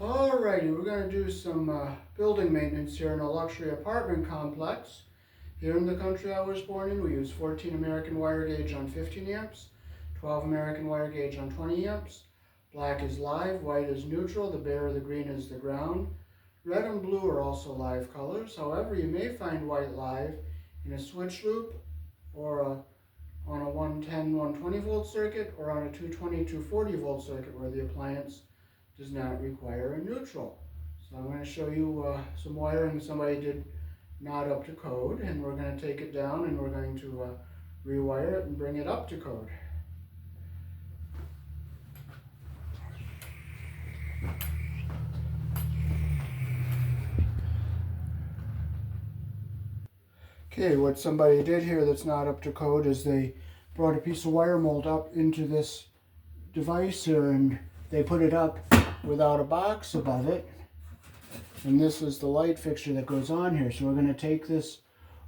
Alrighty, we're going to do some building maintenance here in a luxury apartment complex. Here in the country I was born in, we use 14 American wire gauge on 15 amps, 12 American wire gauge on 20 amps. Black is live, white is neutral, the bare or the green is the ground. Red and blue are also live colors. However, you may find white live in a switch loop or on a 110, 120 volt circuit or on a 220, 240 volt circuit where the appliance does not require a neutral. So I'm going to show you some wiring somebody did not up to code, and we're going to take it down and we're going to rewire it and bring it up to code. Okay, what somebody did here that's not up to code is they brought a piece of wire mold up into this device here and they put it up without a box above it. And this is the light fixture that goes on here. So we're going to take this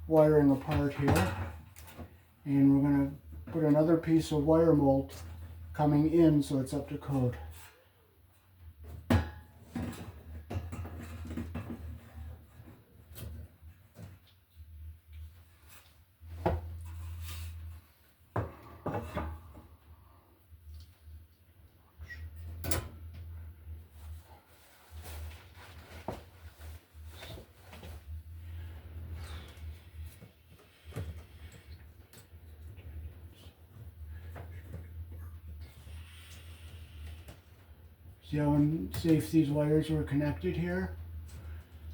wiring apart here and we're going to put another piece of wire mold coming in so it's up to code. See how unsafe these wires were connected here?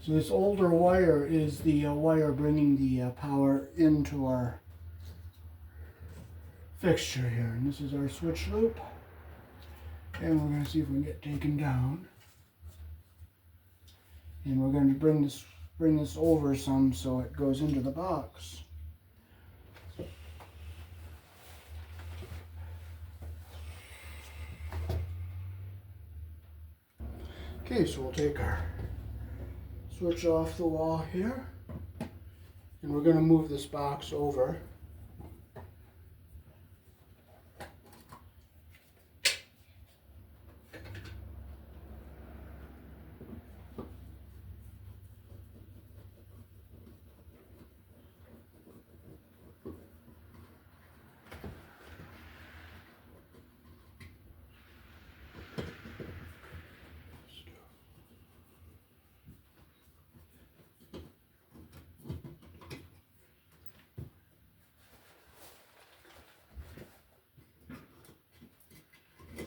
So this older wire is the wire bringing the power into our fixture here. And this is our switch loop. And we're going to see if we can get taken down. And we're going to bring this over some so it goes into the box. Okay, so we'll take our switch off the wall here, and we're going to move this box over.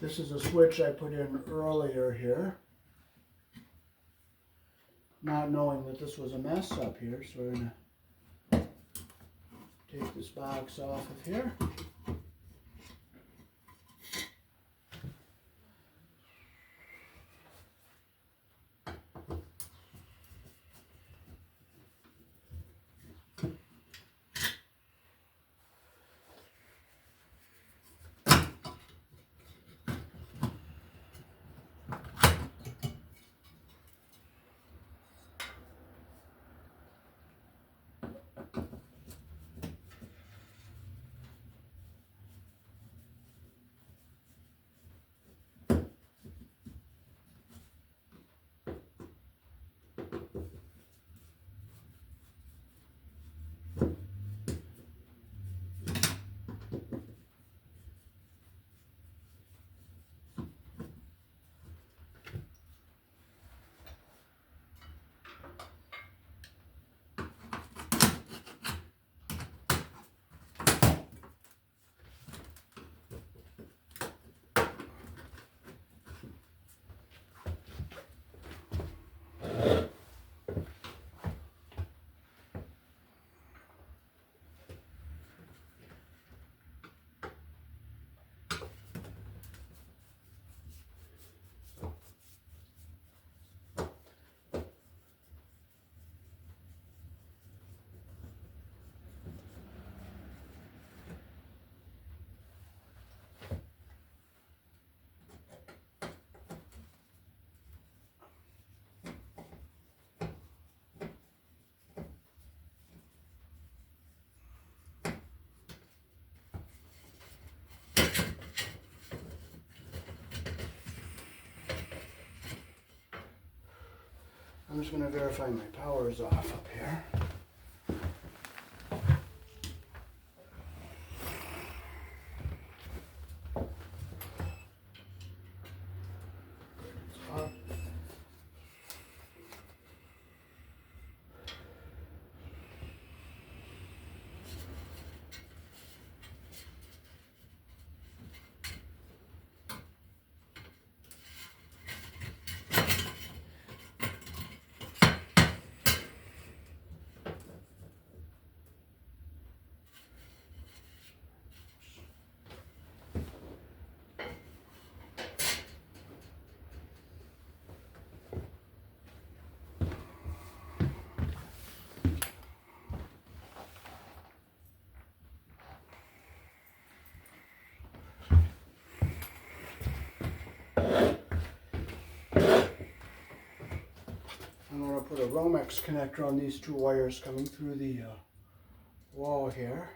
This is a switch I put in earlier here, not knowing that this was a mess up here, so we're going to take this box off of here. I'm just going to verify my power is off up here. It's off. I'm going to put a Romex connector on these two wires coming through the wall here.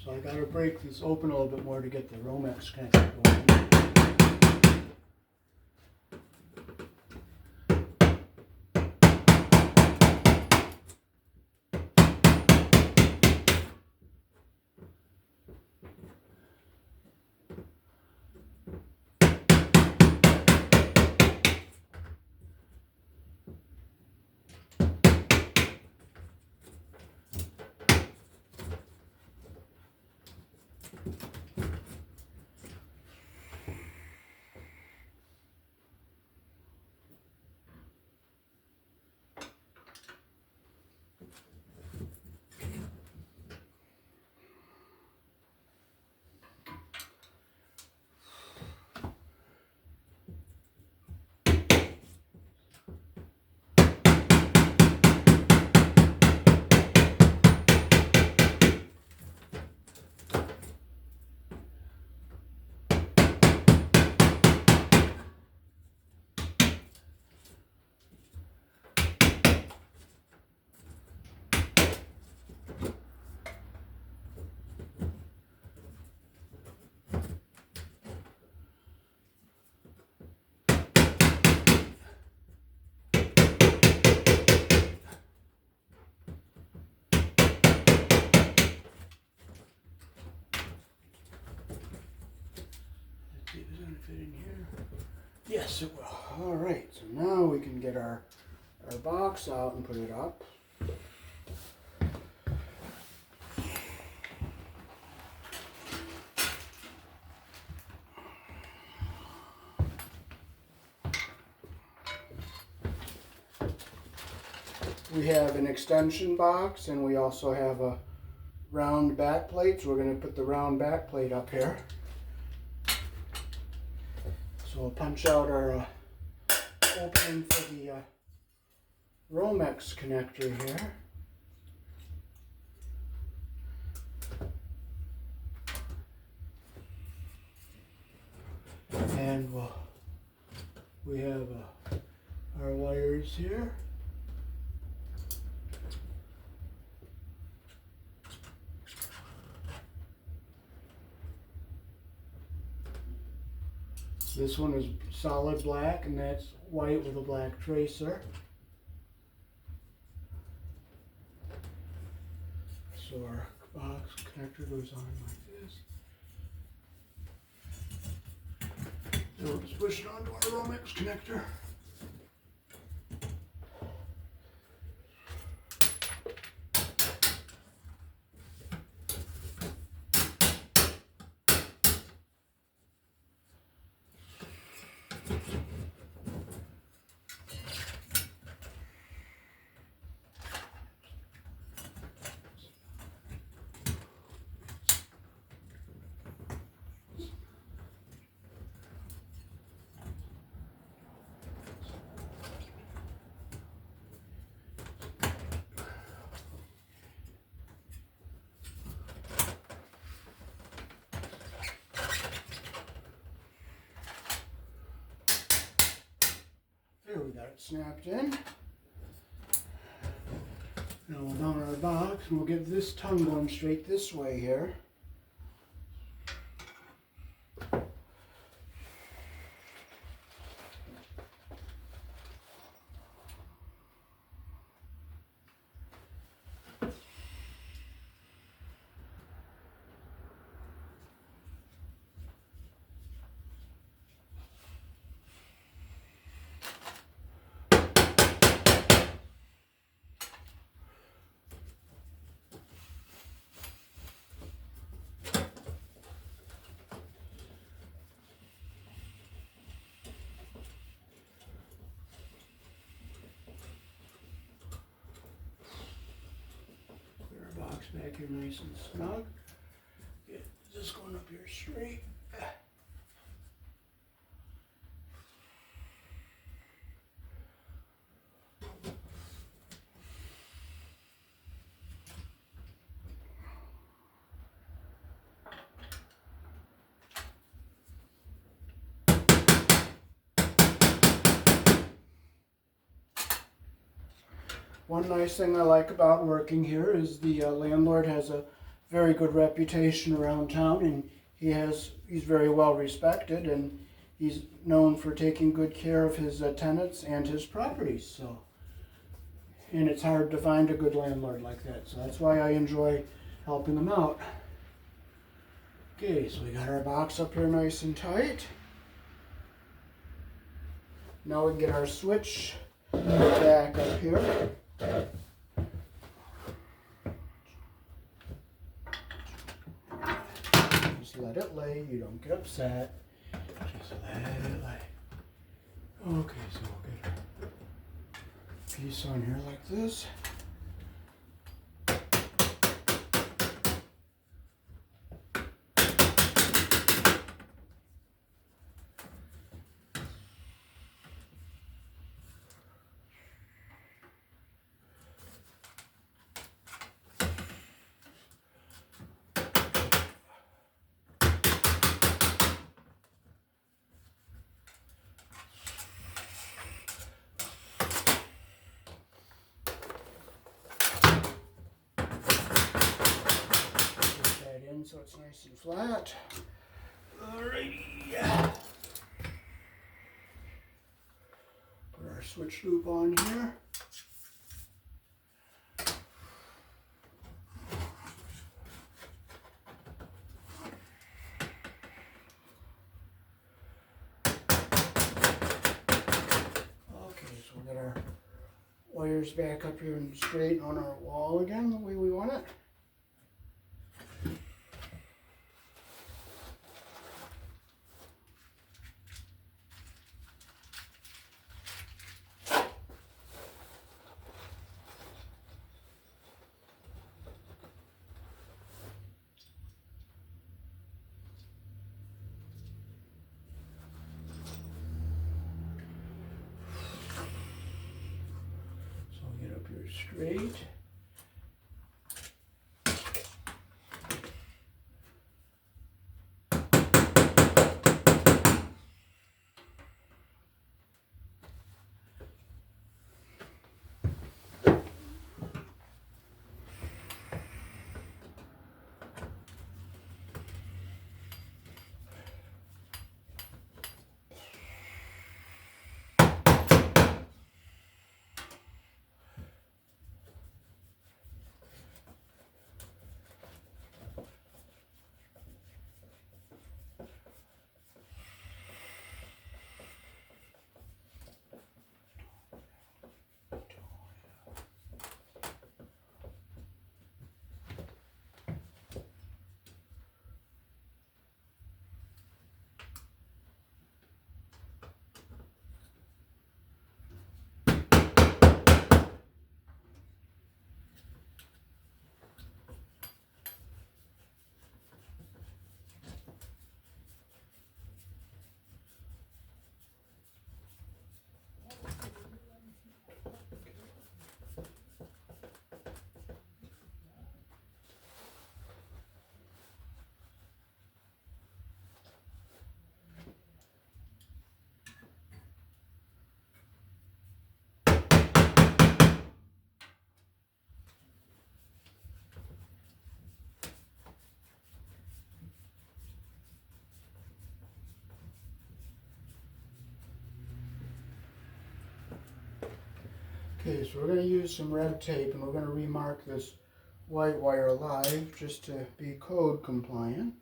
So I gotta break this open a little bit more to get the Romex connector going. See if it's gonna fit in here. Yes, it will. All right, so now we can get our box out and put it up. We have an extension box and we also have a round back plate, so we're going to put the round back plate up here. So we'll punch out our opening for the Romex connector here. And we have our wires here. This one is solid black and that's white with a black tracer. So our box connector goes on like this. Then we'll just push it onto our Romex connector. There, we got it snapped in. Now we'll mount our box and we'll get this tongue going straight this way here. Back here nice and snug. Get this going up here straight. One nice thing I like about working here is the landlord has a very good reputation around town, and he's very well respected, and he's known for taking good care of his tenants and his properties. So, and it's hard to find a good landlord like that. So that's why I enjoy helping him out. Okay, so we got our box up here nice and tight. Now we can get our switch back up here. Just let it lay, you don't get upset. Just let it lay. Okay, so we'll get a piece on here like this. So it's nice and flat. Alrighty. Put our switch loop on here. Okay, so we'll get our wires back up here and straight on our wall again the way we want it. Straight. Okay, so we're going to use some red tape and we're going to remark this white wire live just to be code compliant.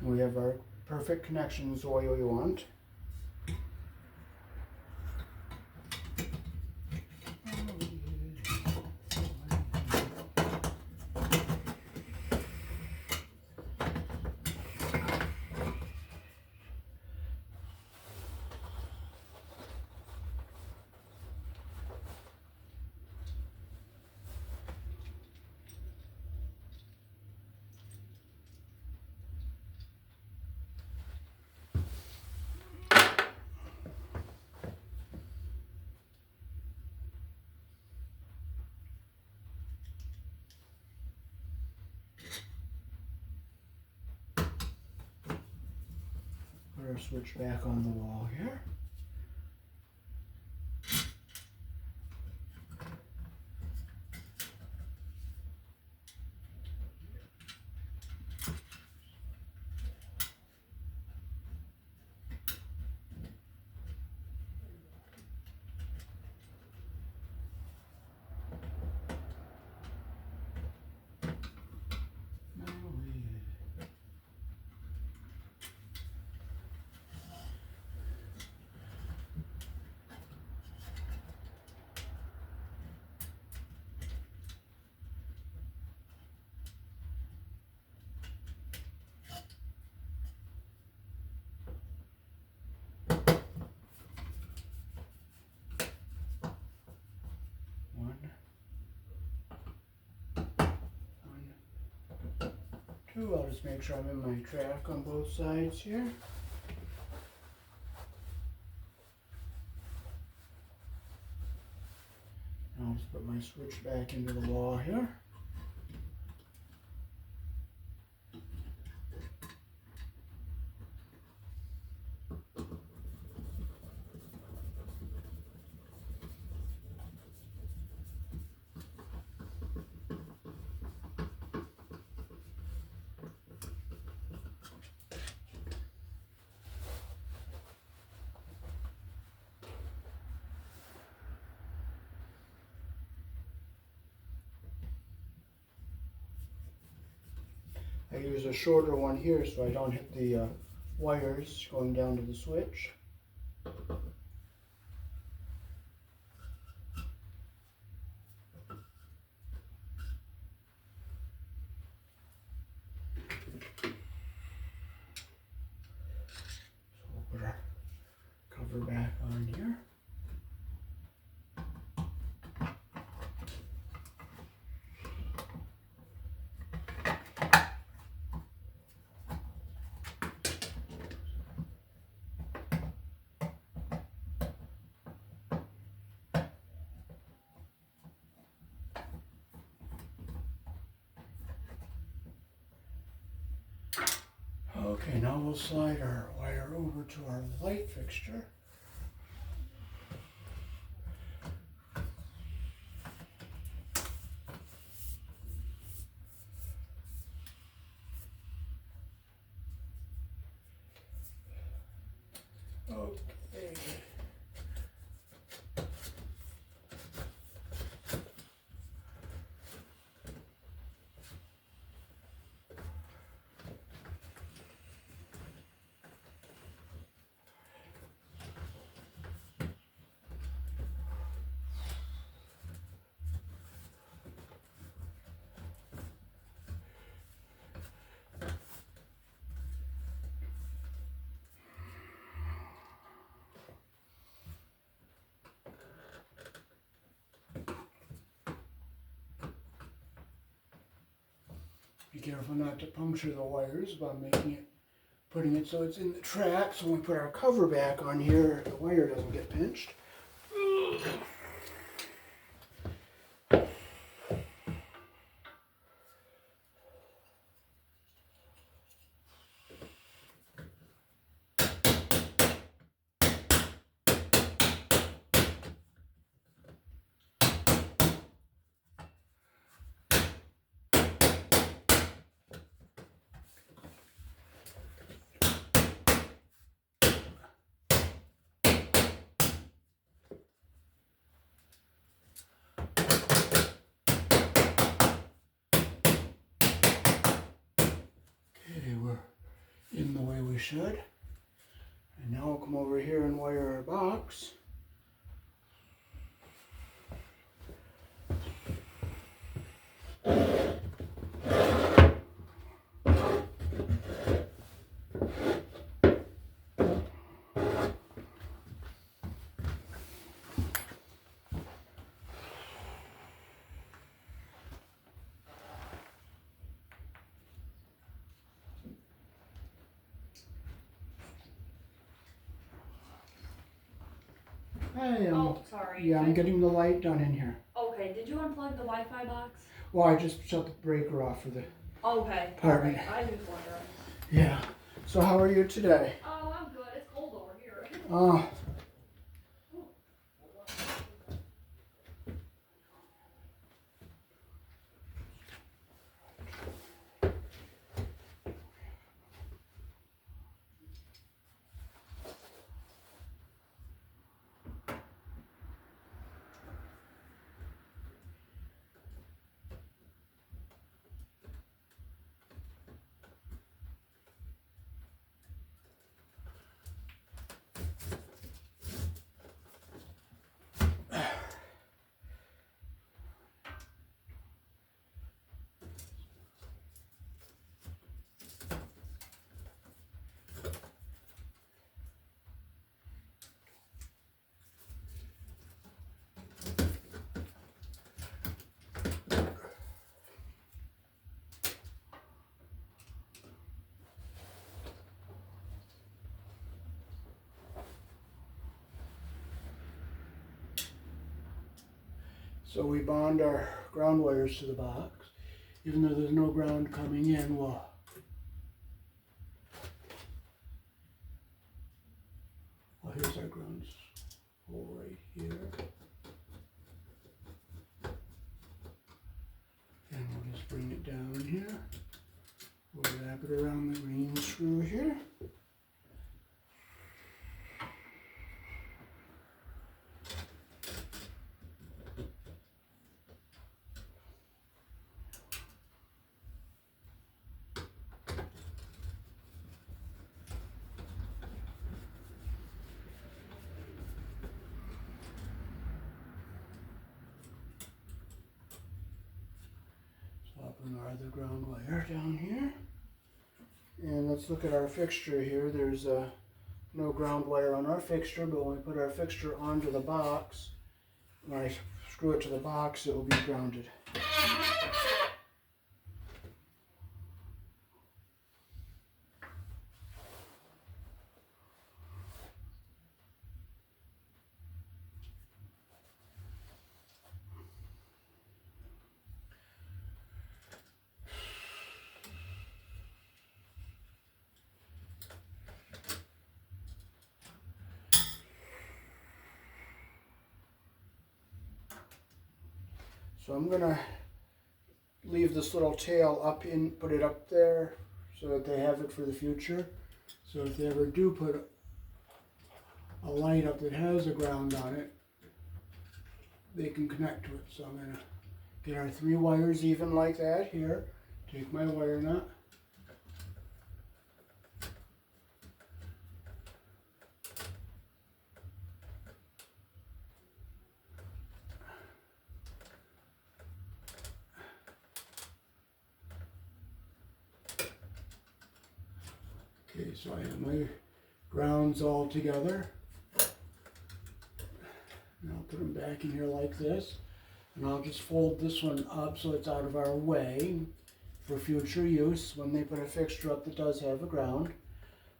We have our perfect connections the way we want. our switch back on the wall here. I'll just make sure I'm in my track on both sides here. I'll just put my switch back into the wall here. I use a shorter one here so I don't hit the wires going down to the switch. So we'll put our cover back on here. Okay, now we'll slide our wire over to our light fixture. Okay. Be careful not to puncture the wires by putting it so it's in the track. So when we put our cover back on here, the wire doesn't get pinched. Okay, we're in the way we should. And now we'll come over here and wire our box. Hey, sorry. Yeah, I'm getting the light done in here. Okay, did you unplug the Wi-Fi box? Well, I just shut the breaker off for the Okay, apartment. alright, I was wondering. Yeah. So how are you today? Oh, I'm good. Uh, So we bond our ground wires to the box. Even though there's no ground coming in, well, here's our ground hole right here. And we'll just bring it down here. We'll wrap it around the green screw here. Swapping our other ground wire down here. And let's look at our fixture here. There's no ground wire on our fixture, but when we put our fixture onto the box, when I screw it to the box, it will be grounded. So I'm gonna leave this little tail up in, put it up there so that they have it for the future. So if they ever do put a light up that has a ground on it, they can connect to it. So I'm gonna get our 3 wires even like that here. Take my wire nut. Okay, so I have my grounds all together. And I'll put them back in here like this. And I'll just fold this one up so it's out of our way for future use when they put a fixture up that does have a ground.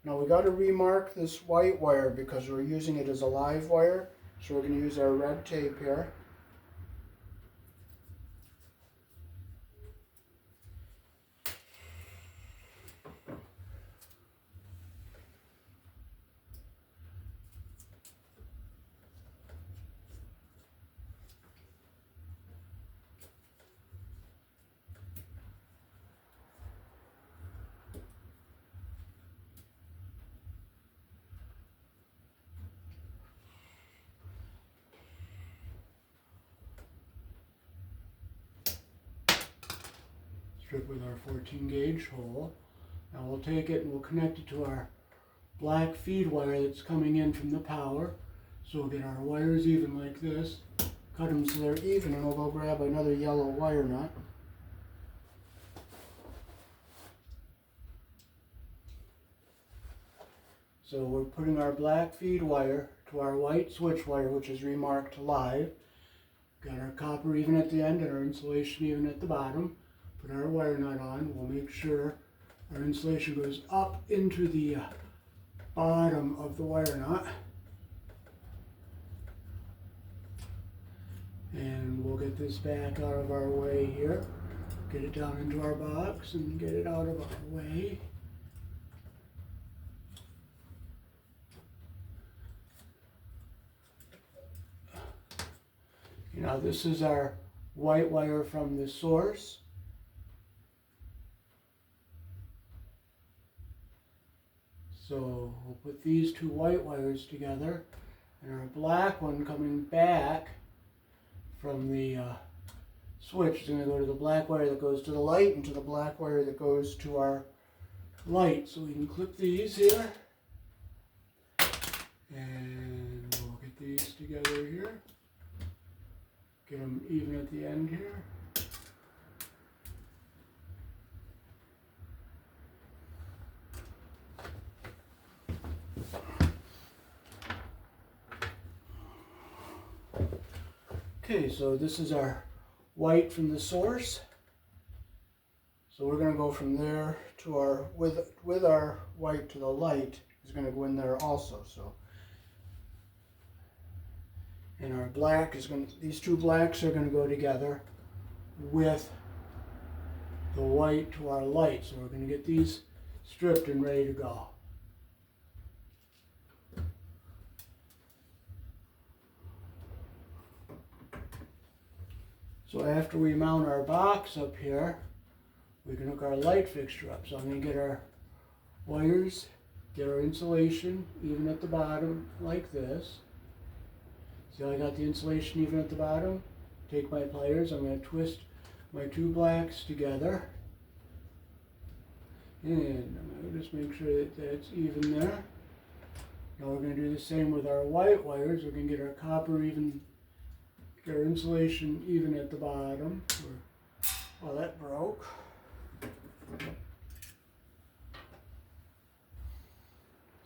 Now we got to remark this white wire because we're using it as a live wire. So we're going to use our red tape here. Strip with our 14 gauge hole. Now we'll take it and we'll connect it to our black feed wire that's coming in from the power. So we'll get our wires even like this, cut them so they're even, and we'll go grab another yellow wire nut. So we're putting our black feed wire to our white switch wire, which is remarked live. Got our copper even at the end and our insulation even at the bottom. Put our wire nut on. We'll make sure our insulation goes up into the bottom of the wire nut. And we'll get this back out of our way here. Get it down into our box and get it out of our way. Now this is our white wire from the source. So we'll put these two white wires together, and our black one coming back from the switch is going to go to the black wire that goes to the light and to the black wire that goes to our light. So we can clip these here, and we'll get these together here. Get them even at the end here. Okay, so this is our white from the source. So we're going to go from there to our, with our white to the light is going to go in there also. So, and our black is going to, these two blacks are going to go together with the white to our light. So we're going to get these stripped and ready to go. So after we mount our box up here, we can hook our light fixture up. So I'm going to get our wires, get our insulation even at the bottom like this. See how I got the insulation even at the bottom? Take my pliers, I'm going to twist my two blacks together. And I'm going to just make sure that that's even there. Now we're going to do the same with our white wires. We're going to get our copper even, get our insulation even at the bottom. Well, that broke.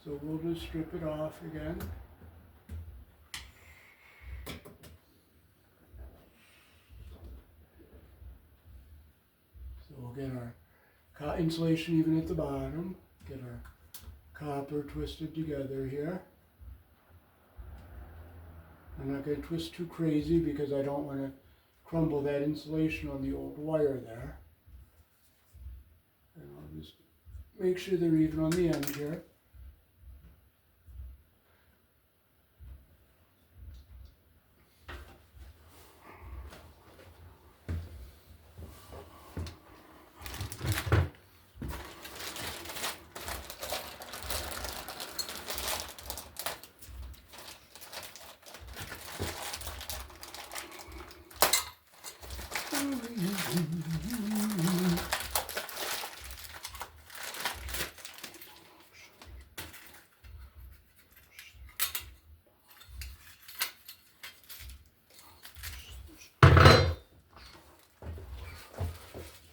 So we'll just strip it off again. So we'll get our insulation even at the bottom, get our copper twisted together here. I'm not going to twist too crazy because I don't want to crumble that insulation on the old wire there. And I'll just make sure they're even on the end here.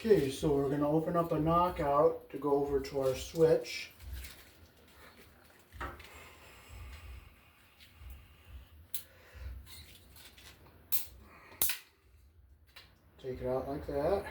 Okay, so we're going to open up a knockout to go over to our switch. Take it out like that.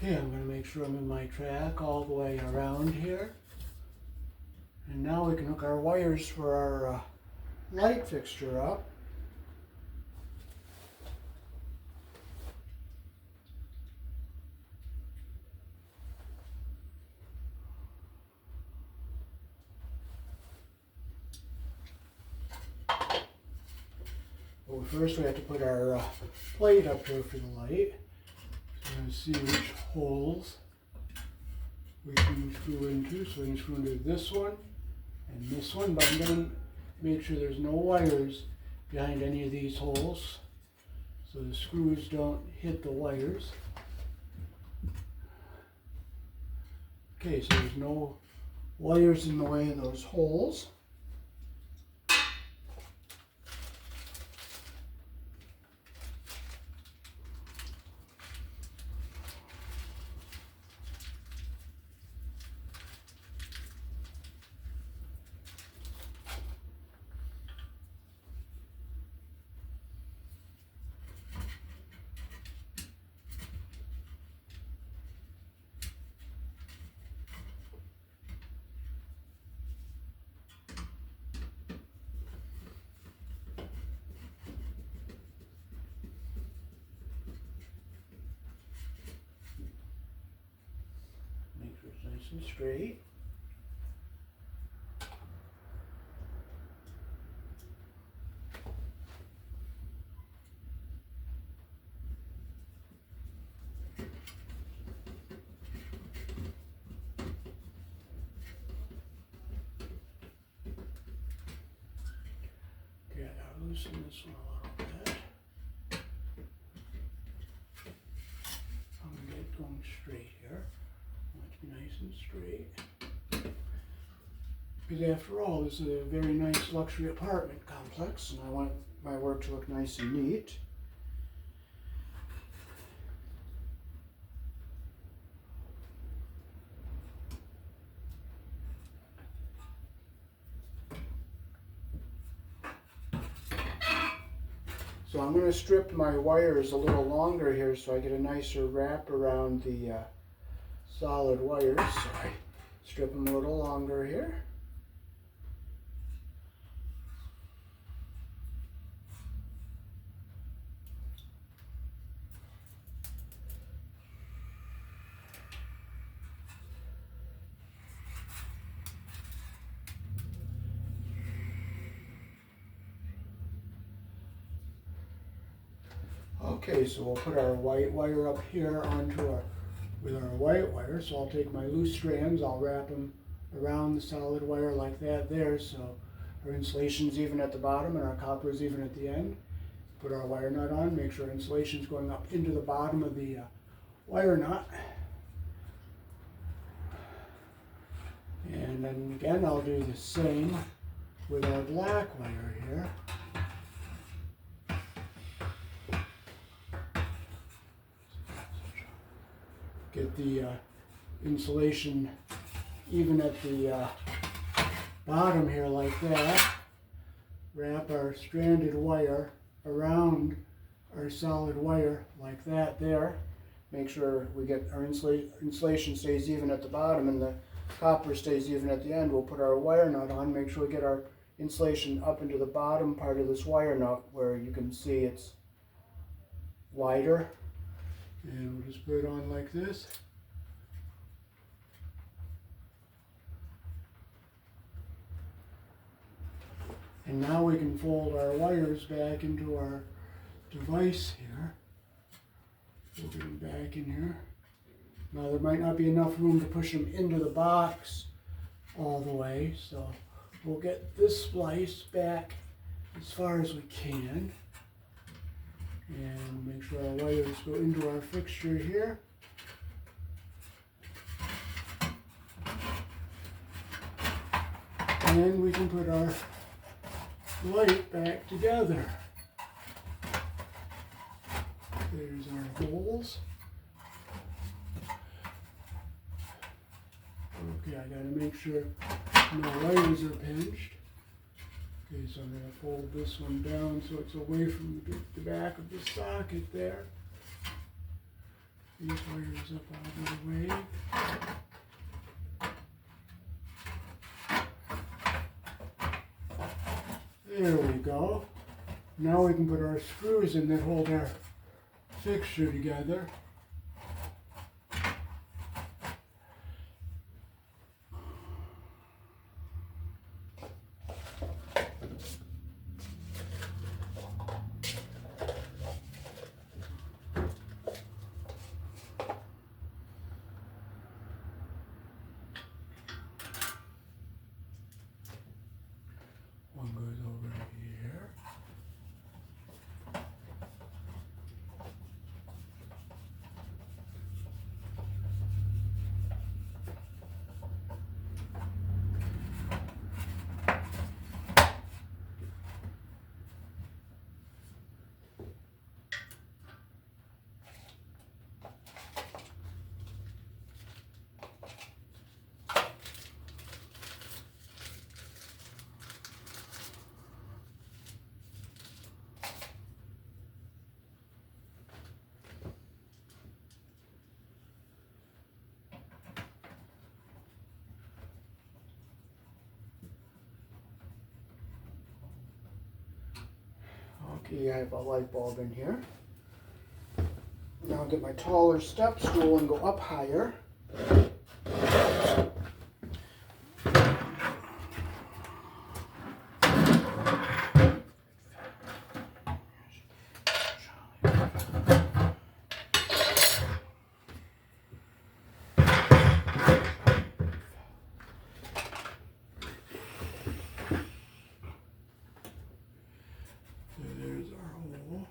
Okay, I'm going to make sure I'm in my track all the way around here. And now we can hook our wires for our light fixture up. Well, first we have to put our plate up here for the light. So we're going to see which holes we can screw into. So we can screw into this one and this one, but I'm going to make sure there's no wires behind any of these holes so the screws don't hit the wires. Okay, so there's no wires in the way of those holes. Make sure it's nice and straight. Okay, I gotta loosen this one a little bit. I'm gonna get it going straight here. I want it to be nice and straight. Because after all, this is a very nice luxury apartment complex, and I want my work to look nice and neat. So I'm going to strip my wires a little longer here so I get a nicer wrap around the solid wires. So I strip them a little longer here. Okay, so we'll put our white wire up here with our white wire. So I'll take my loose strands, I'll wrap them around the solid wire like that there, so our insulation's even at the bottom and our copper is even at the end. Put our wire nut on, make sure insulation's going up into the bottom of the wire nut. And then again, I'll do the same with our black wire here. Get the insulation even at the bottom here like that. Wrap our stranded wire around our solid wire like that there. Make sure we get our insulation stays even at the bottom and the copper stays even at the end. We'll put our wire nut on, make sure we get our insulation up into the bottom part of this wire nut where you can see it's wider. And we'll just put it on like this. And now we can fold our wires back into our device here. We'll get them back in here. Now there might not be enough room to push them into the box all the way, so we'll get this splice back as far as we can. And make sure our wires go into our fixture here. And we can put our light back together. There's our holes. Okay, I gotta make sure no wires are pinched. Okay, so I'm going to fold this one down so it's away from the back of the socket there. these wires up out of the way. There we go. Now we can put our screws in that hold our fixture together. One goes over here. Okay, I have a light bulb in here. Now I'll get my taller step stool and go up higher. There's our hole.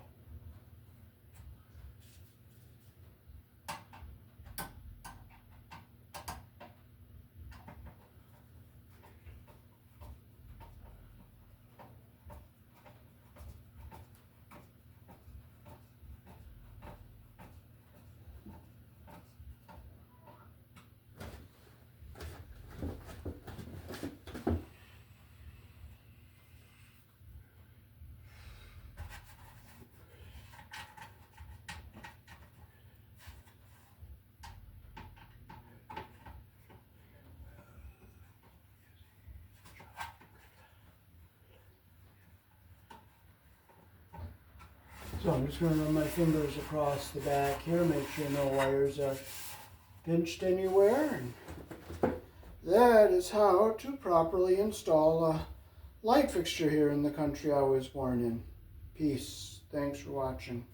So I'm just going to run my fingers across the back here, make sure no wires are pinched anywhere. And that is how to properly install a light fixture here in the country I was born in. Peace. Thanks for watching.